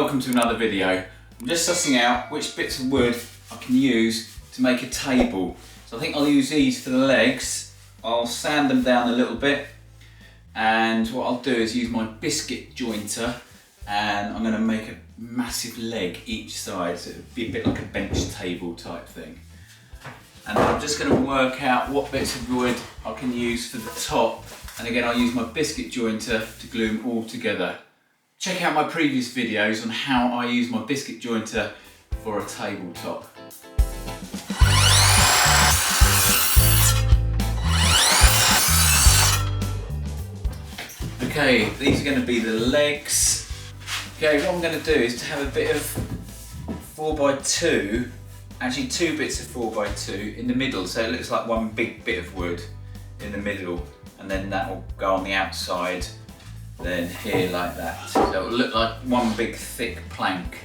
welcome to another video. I'm just sussing out which bits of wood I can use to make a table. So I think I'll use these for the legs. I'll sand them down a little bit, and what I'll do is use my biscuit jointer, and I'm going to make a massive leg each side, so it'll be a bit like a bench table type thing. And I'm just going to work out what bits of wood I can use for the top, and again I'll use my biscuit jointer to glue them all together. Check out my previous videos on how I use my biscuit jointer for a tabletop. Okay, these are going to be the legs. Okay, what I'm going to do is to have a bit of 4x2, actually two bits of 4x2 in the middle, so it looks like one big bit of wood in the middle, and then that will go on the outside, then here like that. So it will look like one big thick plank.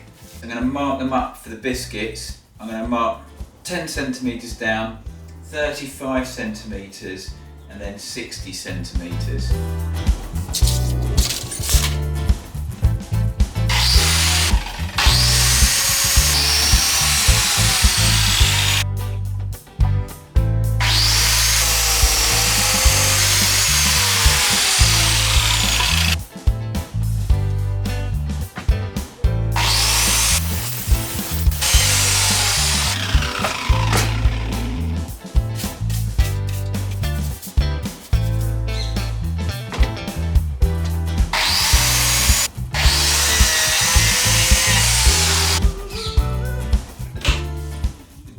I'm going to mark them up for the biscuits. I'm going to mark 10 centimetres down, 35 centimetres, and then 60 centimetres.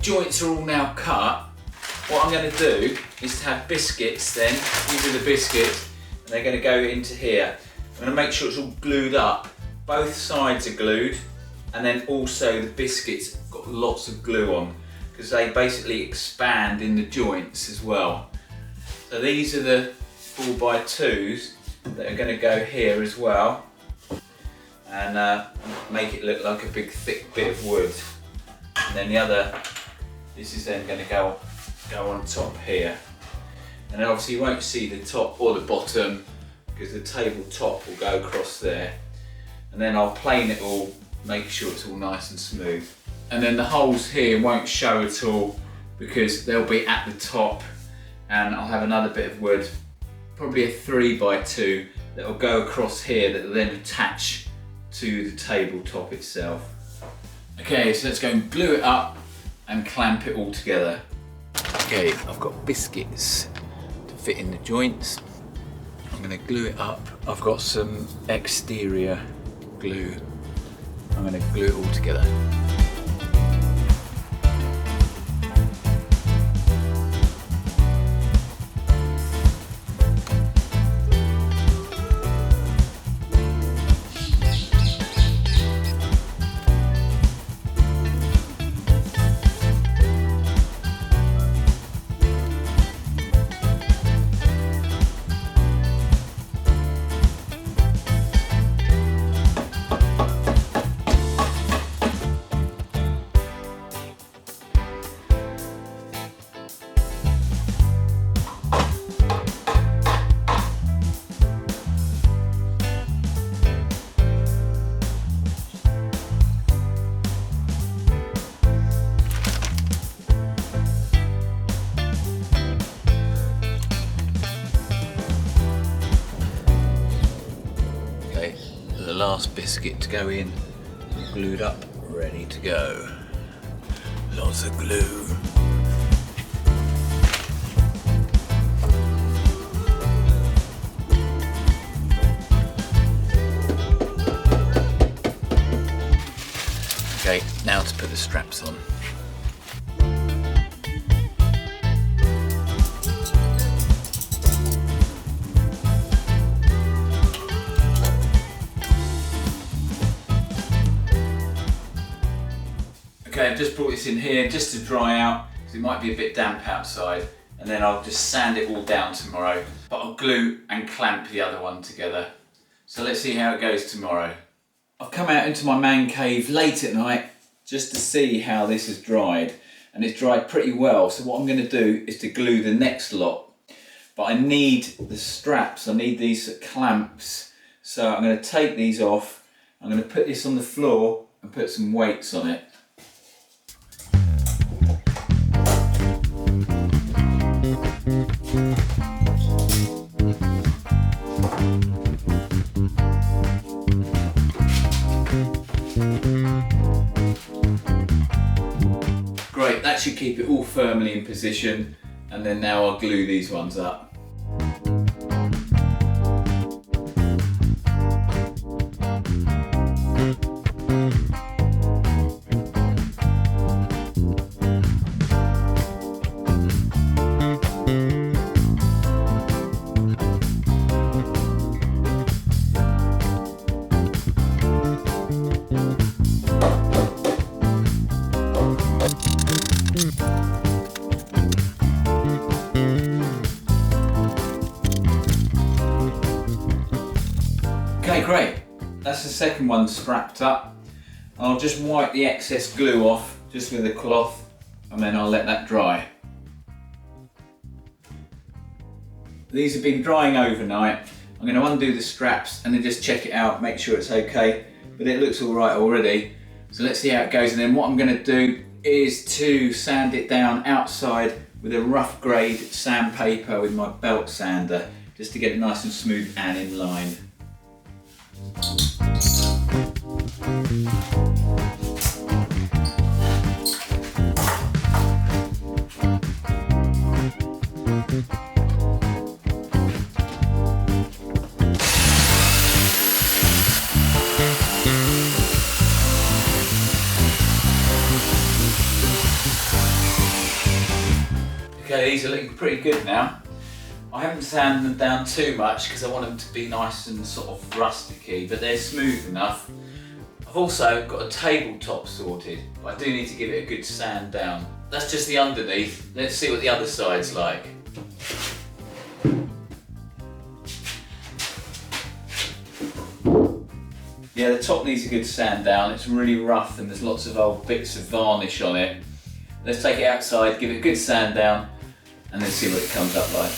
Joints are all now cut. What I'm going to do is to have biscuits then, these are the biscuits, and they're going to go into here. I'm going to make sure it's all glued up. Both sides are glued, and then also the biscuits have got lots of glue on, because they basically expand in the joints as well. So these are the 4x2s that are going to go here as well, and make it look like a big thick bit of wood. And then the other, this is then going to go on top here, and then obviously you won't see the top or the bottom because the tabletop will go across there, and then I'll plane it all, make sure it's all nice and smooth, and then the holes here won't show at all because they'll be at the top, and I'll have another bit of wood, probably a 3x2, that will go across here that will then attach to the tabletop itself. Okay, so let's go and glue it up and clamp it all together. Okay, I've got biscuits to fit in the joints. I'm going to glue it up. I've got some exterior glue. I'm going to glue it all together. The last biscuit to go in, glued up, ready to go. Lots of glue. Okay, now to put the straps on. Okay, I've just brought this in here just to dry out because it might be a bit damp outside, and then I'll just sand it all down tomorrow, but I'll glue and clamp the other one together. So let's see how it goes tomorrow. I've come out into my man cave late at night just to see how this has dried, and it's dried pretty well. So what I'm going to do is to glue the next lot, but I need the straps, I need these clamps. So I'm going to take these off I'm going to put this on the floor and put some weights on it. Great, that should keep it all firmly in position, and then now I'll glue these ones up. Okay, great. That's the second one strapped up. I'll just wipe the excess glue off just with a cloth, and then I'll let that dry. These have been drying overnight. I'm going to undo the straps and then just check it out, make sure it's okay, but it looks all right already. So let's see how it goes, and then what I'm going to do is to sand it down outside with a rough grade sandpaper with my belt sander, just to get it nice and smooth and in line. Okay, these are looking pretty good now. I haven't sanded them down too much because I want them to be nice and sort of rustic-y, but they're smooth enough. I've also got a tabletop sorted, but I do need to give it a good sand down. That's just the underneath. Let's see what the other side's like. Yeah, the top needs a good sand down. It's really rough and there's lots of old bits of varnish on it. Let's take it outside, give it a good sand down, and then see what it comes up like.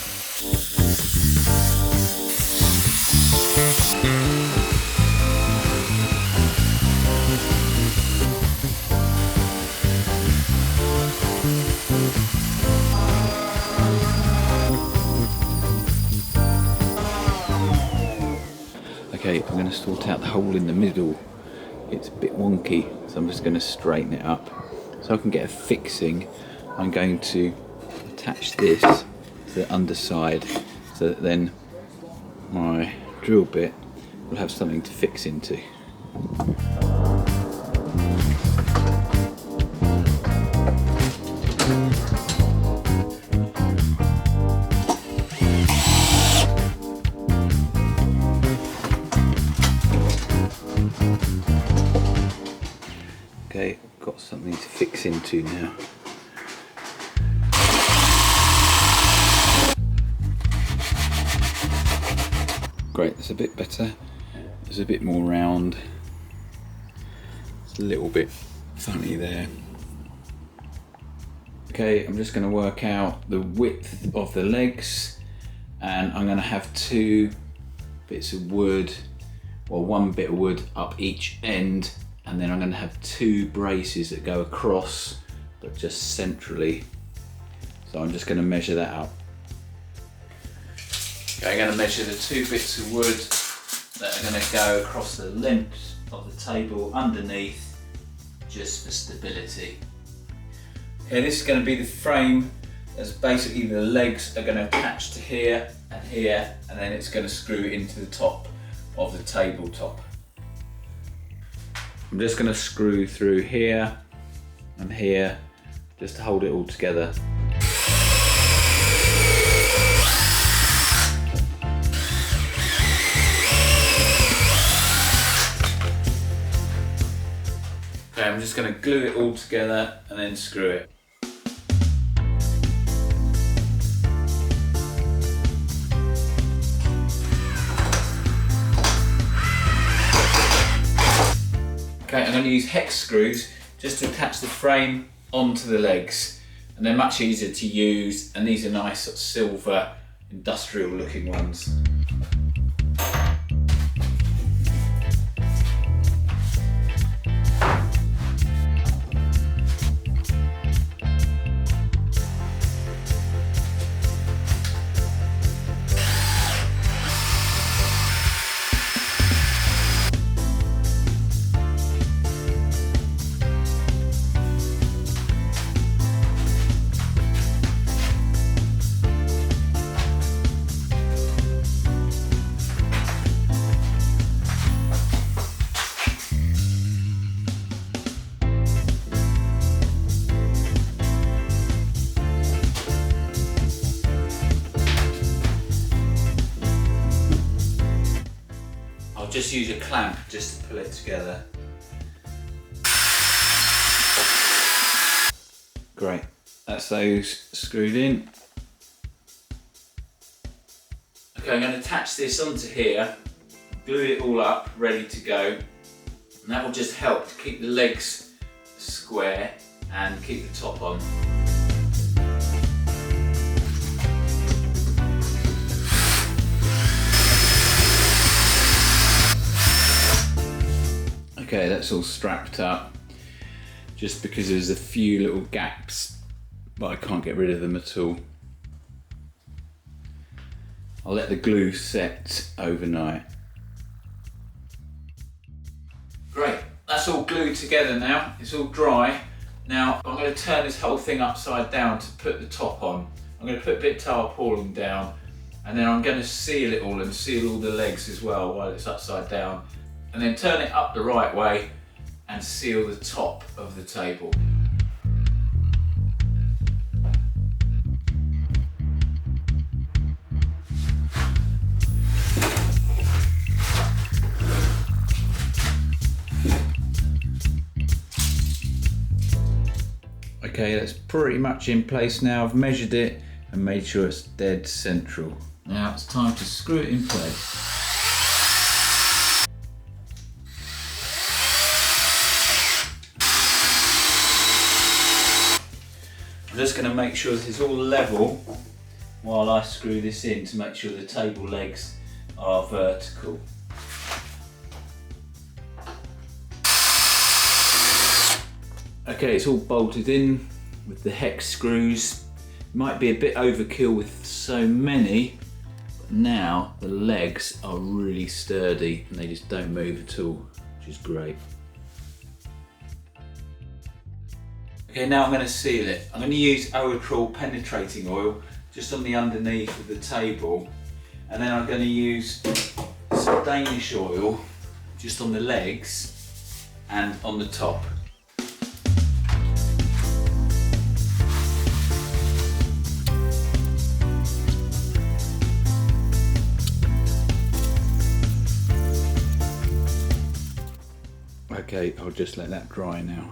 Okay, I'm going to sort out the hole in the middle. It's a bit wonky, so I'm just going to straighten it up. So I can get a fixing, I'm going to attach this to the underside so that then my drill bit will have something to fix into. Okay, I've got something to fix into now. Great, that's a bit better. It's a bit more round. It's a little bit funny there. Okay, I'm just going to work out the width of the legs, and I'm going to have two bits of wood, or one bit of wood up each end, and then I'm going to have two braces that go across, but just centrally. So I'm just going to measure that out. Okay, I'm going to measure the two bits of wood that are going to go across the length of the table underneath, just for stability. Okay, this is going to be the frame, as basically the legs are going to attach to here, and then it's going to screw into the top of the tabletop. I'm just going to screw through here and here, just to hold it all together. Okay, I'm just going to glue it all together and then screw it. Okay, I'm going to use hex screws just to attach the frame onto the legs, and they're much easier to use, and these are nice sort of silver industrial looking ones. just use a clamp just to pull it together. Great, that's those screwed in. Okay, I'm going to attach this onto here, glue it all up, ready to go. And that will just help to keep the legs square and keep the top on. Okay, that's all strapped up, just because there's a few little gaps, but I can't get rid of them at all. I'll let the glue set overnight. Great, that's all glued together now, it's all dry. Now I'm going to turn this whole thing upside down to put the top on. I'm going to put a bit of tarpaulin down, and then I'm going to seal it all and seal all the legs as well while it's upside down. And then turn it up the right way and seal the top of the table. Okay, that's pretty much in place now. I've measured it and made sure it's dead central. Now it's time to screw it in place. I'm just going to make sure this is all level while I screw this in to make sure the table legs are vertical. Okay, it's all bolted in with the hex screws. Might be a bit overkill with so many, but now the legs are really sturdy and they just don't move at all, which is great. Okay, now I'm going to seal it. I'm going to use Oacryl penetrating oil just on the underneath of the table, and then I'm going to use some Danish oil just on the legs and on the top. Okay, I'll just let that dry now.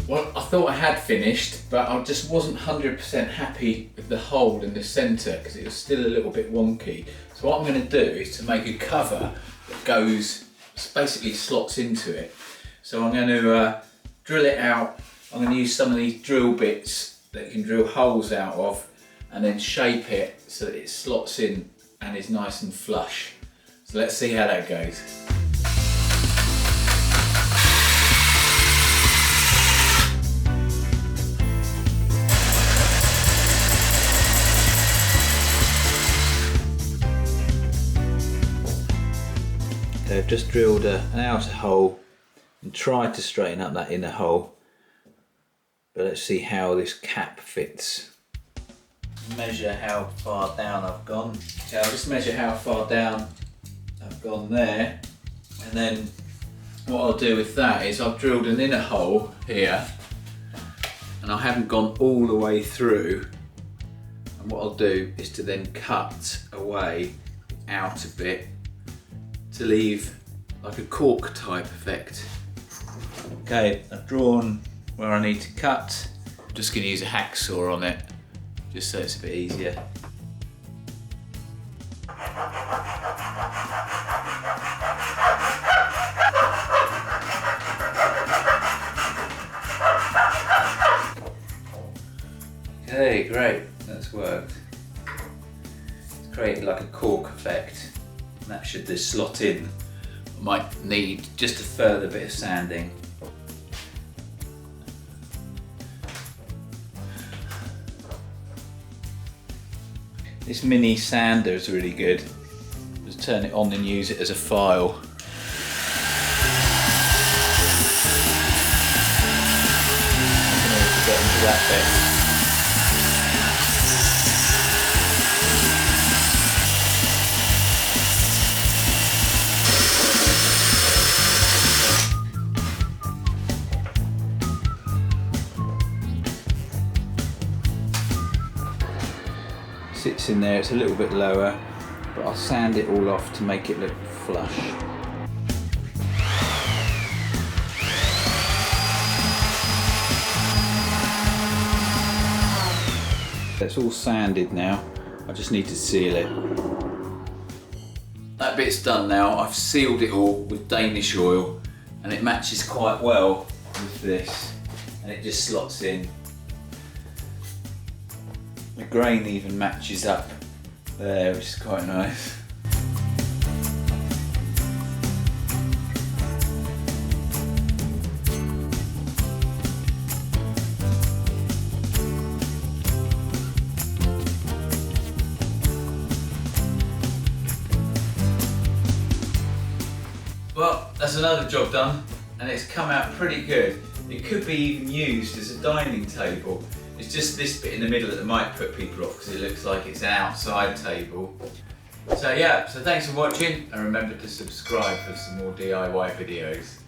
Well, I thought I had finished, but I just wasn't 100% happy with the hole in the centre because it was still a little bit wonky. So what I'm going to do is to make a cover that goes, basically slots into it. So I'm going to drill it out. I'm going to use some of these drill bits that you can drill holes out of and then shape it so that it slots in and is nice and flush. So let's see how that goes. Okay, I've just drilled an outer hole and tried to straighten up that inner hole, but let's see how this cap fits. Measure how far down I've gone. Okay, I'll just measure how far down I've gone there, and then what I'll do with that is I've drilled an inner hole here and I haven't gone all the way through, and what I'll do is to then cut away out a bit to leave like a cork type effect. Okay, I've drawn where I need to cut. I'm just going to use a hacksaw on it just so it's a bit easier. Okay, great, that's worked. It's created like a cork effect. And that should just slot in. Might need just a further bit of sanding. This mini sander is really good. Just turn it on and use it as a file. I can also get into that bit. Sits in there, it's a little bit lower, but I'll sand it all off to make it look flush. It's all sanded now, I just need to seal it. That bit's done now. I've sealed it all with Danish oil and it matches quite well with this, and it just slots in. The grain even matches up there, which is quite nice. Well, that's another job done, and it's come out pretty good. It could be even used as a dining table. It's just this bit in the middle that might put people off because it looks like it's an outside table. So yeah, so thanks for watching, and remember to subscribe for some more DIY videos.